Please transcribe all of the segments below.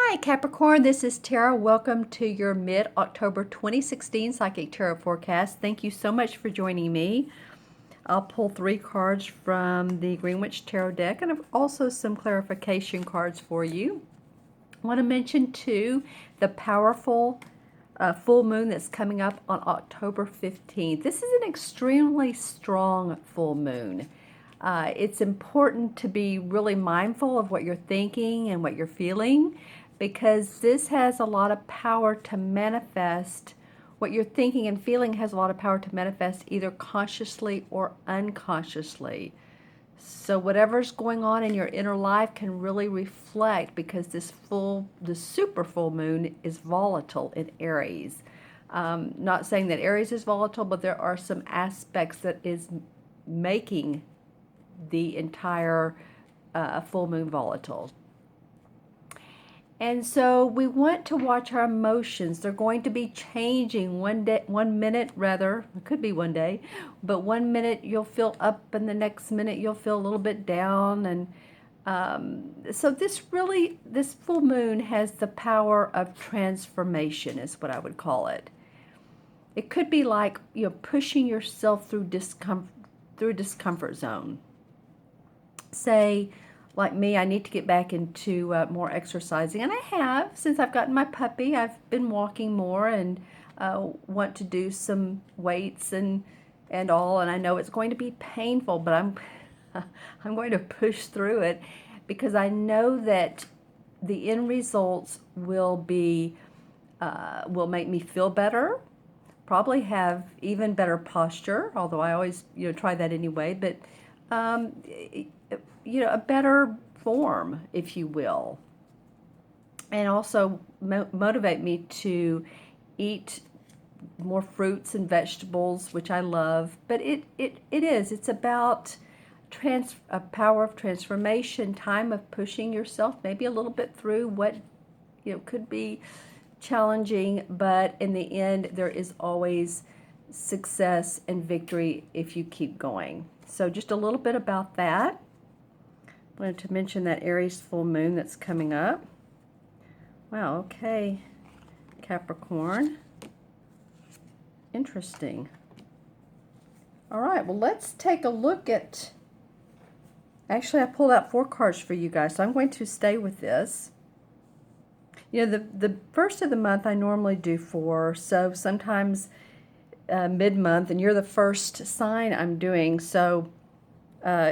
Hi Capricorn, this is Tara. Welcome to your mid-October 2016 Psychic Tarot Forecast. Thank you so much for joining me. I'll pull 3 cards from the Greenwich Tarot deck and also some clarification cards for you. I want to mention too the powerful full moon that's coming up on October 15th. This is an extremely strong full moon. It's important to be really mindful of what you're thinking and what you're feeling, because this has a lot of power to manifest. What you're thinking and feeling has a lot of power to manifest either consciously or unconsciously. So whatever's going on in your inner life can really reflect, because this super full moon is volatile in Aries. Not saying that Aries is volatile, but there are some aspects that is making the entire full moon volatile. And so we want to watch our emotions. They're going to be changing one minute rather, it could be one day, but one minute you'll feel up and the next minute you'll feel a little bit down. And so this full moon has the power of transformation, is what I would call it. It could be like, pushing yourself through discomfort zone. Say, like me, I need to get back into more exercising, and I have. Since I've gotten my puppy, I've been walking more and want to do some weights and all, and I know it's going to be painful, but I'm going to push through it, because I know that the end results will make me feel better, probably have even better posture, although I always try that anyway, but a better form, if you will, and also motivate me to eat more fruits and vegetables, which I love. But it's about a power of transformation, time of pushing yourself maybe a little bit through what could be challenging, but in the end there is always success and victory if you keep going. So just a little bit about that. I wanted to mention that Aries full moon that's coming up. Wow, okay, Capricorn. Interesting. All right, well, let's take a look at... Actually, I pulled out 4 cards for you guys, so I'm going to stay with this. The first of the month I normally do 4, so sometimes mid-month, and you're the first sign I'm doing, so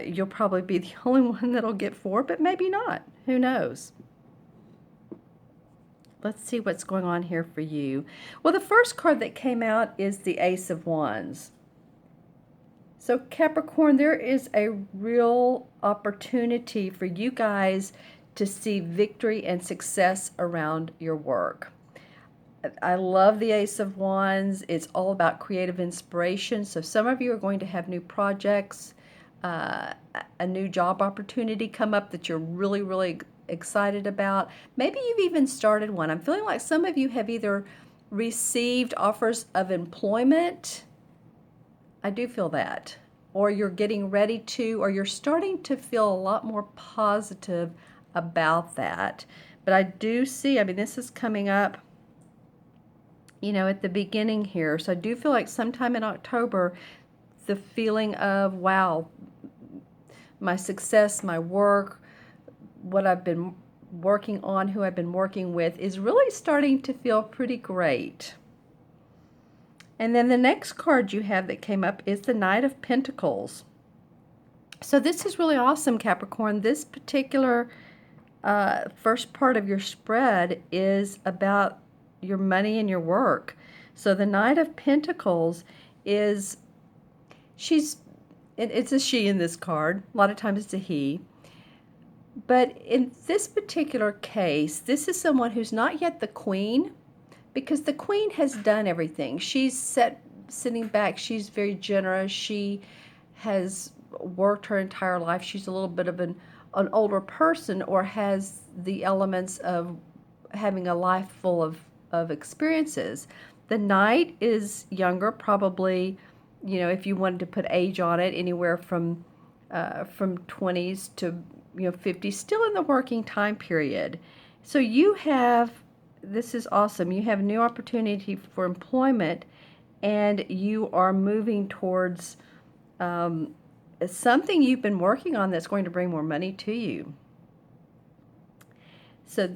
you'll probably be the only one that'll get 4, but maybe not. Who knows? Let's see what's going on here for you. Well, the first card that came out is the Ace of Wands. So Capricorn, there is a real opportunity for you guys to see victory and success around your work. I love the Ace of Wands. It's all about creative inspiration. So some of you are going to have new projects, a new job opportunity come up that you're really, really excited about. Maybe you've even started one. I'm feeling like some of you have either received offers of employment. I do feel that. Or you're getting ready to, or you're starting to feel a lot more positive about that. But I do see, this is coming up, at the beginning here. So I do feel like sometime in October, the feeling of, wow, my success, my work, what I've been working on, who I've been working with, is really starting to feel pretty great. And then the next card you have that came up is the Knight of Pentacles. So this is really awesome, Capricorn. This particular first part of your spread is about your money and your work. So the Knight of Pentacles is, it's a she in this card. A lot of times it's a he. But in this particular case, this is someone who's not yet the queen, because the queen has done everything. She's sitting back. She's very generous. She has worked her entire life. She's a little bit of an older person, or has the elements of having a life full of experiences. The knight is younger, probably, if you wanted to put age on it, anywhere from 20s to 50, still in the working time period. So you have, this is awesome, you have new opportunity for employment, and you are moving towards um, something you've been working on that's going to bring more money to you. So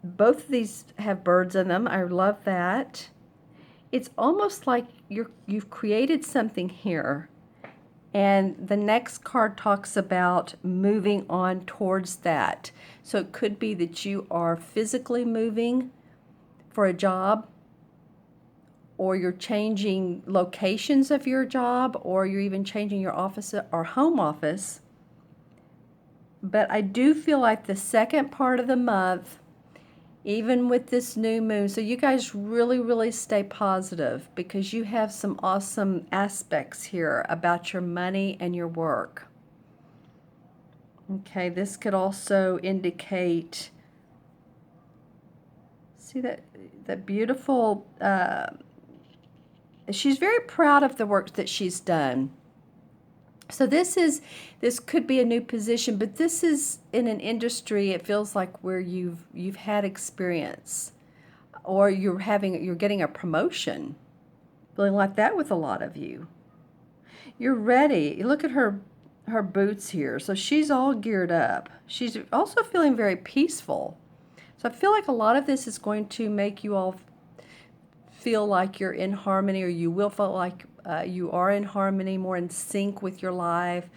both of these have birds in them. I love that. It's almost like you've created something here. And the next card talks about moving on towards that. So it could be that you are physically moving for a job, or you're changing locations of your job, or you're even changing your office or home office. But I do feel like the second part of the month, even with this new moon, so you guys really stay positive, because you have some awesome aspects here about your money and your work. Okay, this could also indicate, see that beautiful, she's very proud of the work that she's done. So this could be a new position, but this is in an industry, it feels like, where you've had experience, or you're getting a promotion. Feeling like that with a lot of you. You're ready. Look at her boots here. So she's all geared up. She's also feeling very peaceful. So I feel like a lot of this is going to make you all feel like you're in harmony, or you will feel like you are in harmony, more in sync with your life.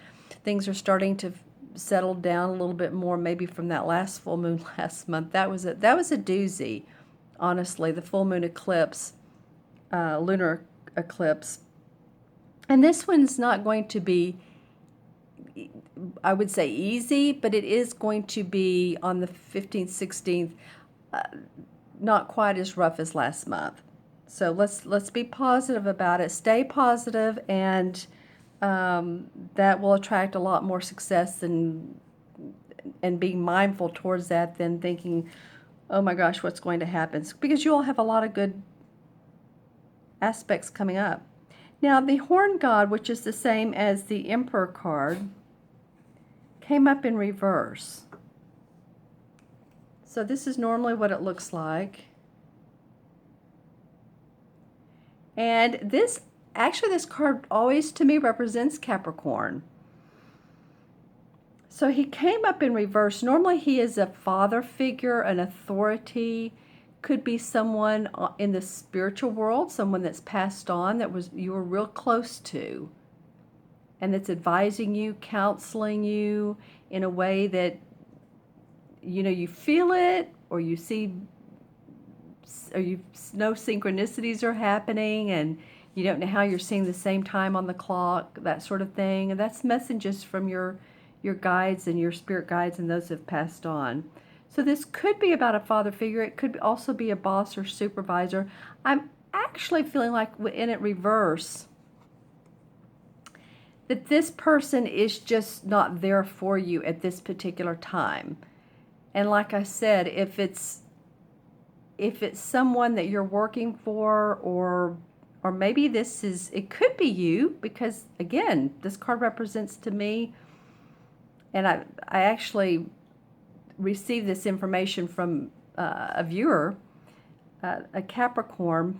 Things are starting to settle down a little bit more, maybe from that last full moon last month. That was a doozy, honestly. The full moon eclipse, lunar eclipse, and this one's not going to be, I would say, easy, but it is going to be on the 15th, 16th, not quite as rough as last month. So let's be positive about it. Stay positive, and that will attract a lot more success, and being mindful towards that, than thinking, oh my gosh, what's going to happen? Because you all have a lot of good aspects coming up. Now, the Horn God, which is the same as the Emperor card, came up in reverse. So this is normally what it looks like. And this card always, to me, represents Capricorn. So he came up in reverse. Normally he is a father figure, an authority, could be someone in the spiritual world, someone that's passed on, that you were real close to, and that's advising you, counseling you in a way that, you feel it, or you see, or you know synchronicities are happening, and you don't know how you're seeing the same time on the clock, that sort of thing. And that's messages from your guides and your spirit guides, and those have passed on. So this could be about a father figure. It could also be a boss or supervisor. I'm actually feeling like, in it reverse, that this person is just not there for you at this particular time. And like I said, if it's someone that you're working for, or maybe it could be you, because again, this card represents to me, and I actually received this information from a viewer, a Capricorn,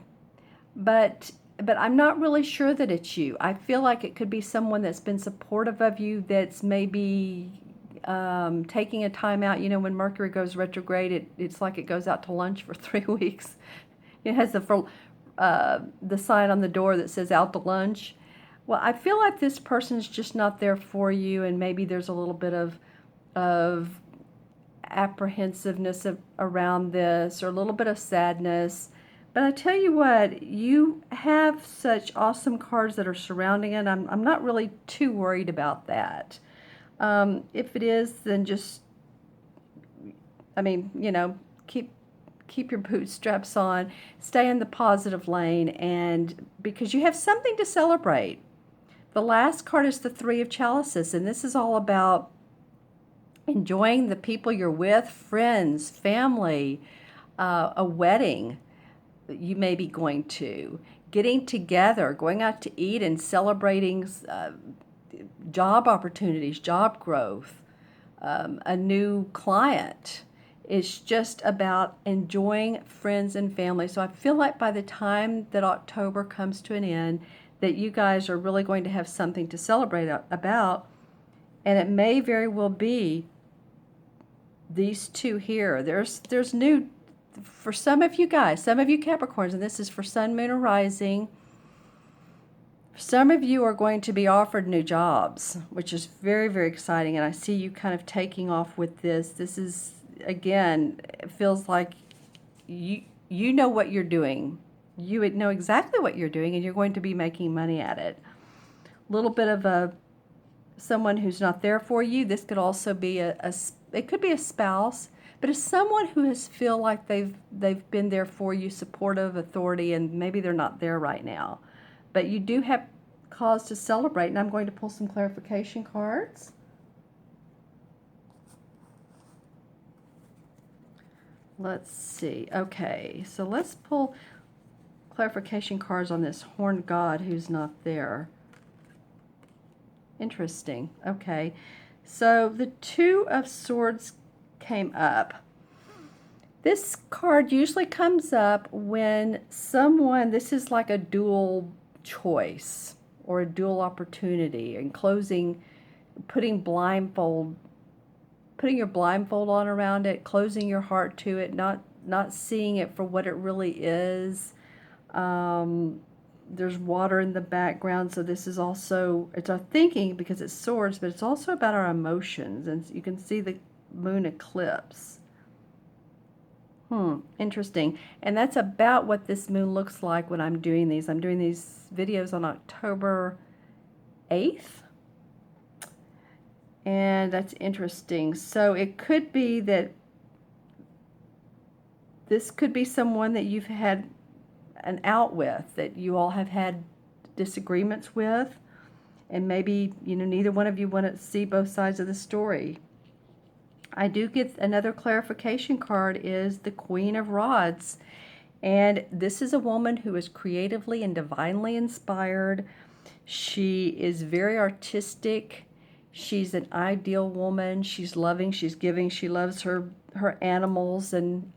but I'm not really sure that it's you. I feel like it could be someone that's been supportive of you, that's maybe taking a time out. When Mercury goes retrograde, it's like it goes out to lunch for 3 weeks. It has the sign on the door that says "out to lunch." Well, I feel like this person's just not there for you, and maybe there's a little bit of apprehensiveness around this, or a little bit of sadness. But I tell you what, you have such awesome cards that are surrounding it. I'm not really too worried about that. If it is, then just, keep your bootstraps on, stay in the positive lane, and because you have something to celebrate. The last card is the Three of Chalices, and this is all about enjoying the people you're with, friends, family, a wedding you may be going to, getting together, going out to eat, and celebrating job opportunities, job growth, a new client. It's just about enjoying friends and family. So I feel like by the time that October comes to an end, that you guys are really going to have something to celebrate about. And it may very well be these two here. There's new, for some of you guys, some of you Capricorns, and this is for Sun, Moon, or Rising. Some of you are going to be offered new jobs, which is very, very exciting. And I see you kind of taking off with this. This is, again, it feels like you know what you're doing. You would know exactly what you're doing, and you're going to be making money at it. A little bit of someone who's not there for you. This could also be it could be a spouse, but it's someone who has feel like they've been there for you, supportive, authority, and maybe they're not there right now. But you do have cause to celebrate, and I'm going to pull some clarification cards. Let's see. Okay, so let's pull clarification cards on this horned god who's not there. Interesting. Okay, so the Two of Swords came up. This card usually comes up when someone, this is like a dual choice or a dual opportunity, and putting your blindfold on around it, closing your heart to it, not seeing it for what it really is. There's water in the background, so this is also, it's our thinking because it's swords, but it's also about our emotions, and you can see the moon eclipse. Interesting. And that's about what this moon looks like when I'm doing these. I'm doing these videos on October 8th. And that's interesting. So it could be that this could be someone that you've had an out with, that you all have had disagreements with, and maybe, neither one of you want to see both sides of the story. I do get another clarification card is the Queen of Rods. And this is a woman who is creatively and divinely inspired. She is very artistic. She's an ideal woman. She's loving, she's giving, she loves her animals and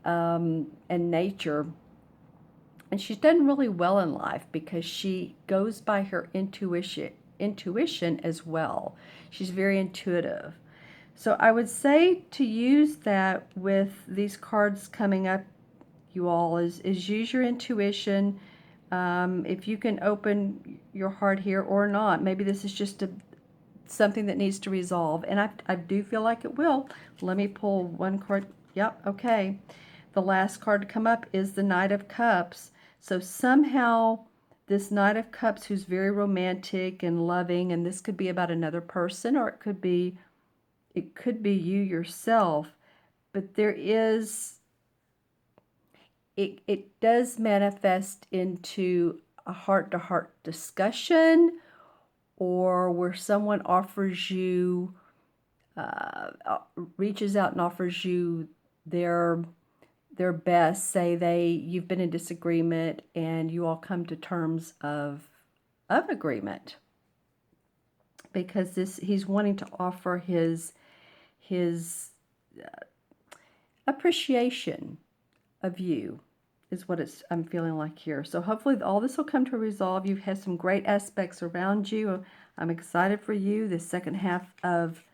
nature. And she's done really well in life because she goes by her intuition as well. She's very intuitive. So I would say to use that with these cards coming up, you all, is use your intuition. If you can open your heart here or not, maybe this is just something that needs to resolve. And I do feel like it will. Let me pull one card. Yep, okay. The last card to come up is the Knight of Cups. So somehow this Knight of Cups, who's very romantic and loving, and this could be about another person, or it could be you yourself, but there is, it does manifest into a heart-to-heart discussion, or where someone offers you, reaches out and offers you their best. Say you've been in disagreement and you all come to terms of agreement, because he's wanting to offer his appreciation of you is what I'm feeling like here. So hopefully all this will come to a resolve. You've had some great aspects around you. I'm excited for you the second half of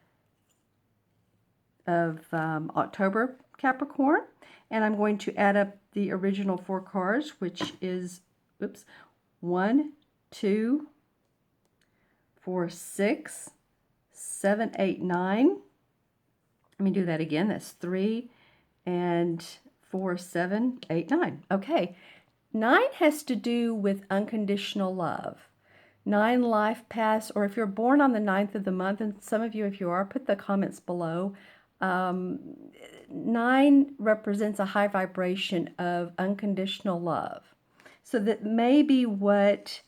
October, Capricorn. And I'm going to add up the original 4 cards, which is, 1, 2, 4, 6, 7, 8, 9. Let me do that again. That's 3 and 4, 7, 8, 9. Okay. 9 has to do with unconditional love. 9 life paths, or if you're born on the 9th of the month, and some of you, if you are, put the comments below. 9 represents a high vibration of unconditional love. So that may be what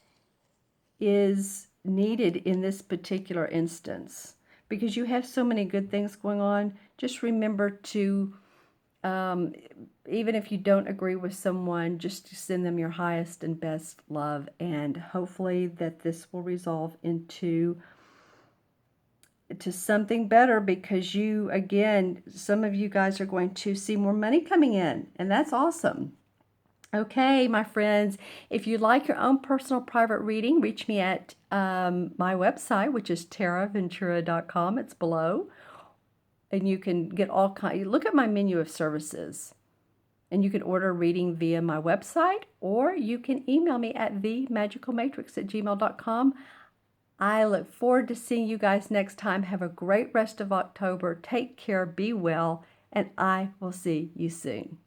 is needed in this particular instance. Because you have so many good things going on, just remember to, even if you don't agree with someone, just to send them your highest and best love, and hopefully that this will resolve into to something better, because you, again, some of you guys are going to see more money coming in, and that's awesome. Okay, my friends, if you like your own personal private reading, reach me at my website, which is taraventura.com. It's below. And you can get all kinds. Look at my menu of services. And you can order a reading via my website, or you can email me at themagicalmatrix@gmail.com. I look forward to seeing you guys next time. Have a great rest of October. Take care, be well, and I will see you soon.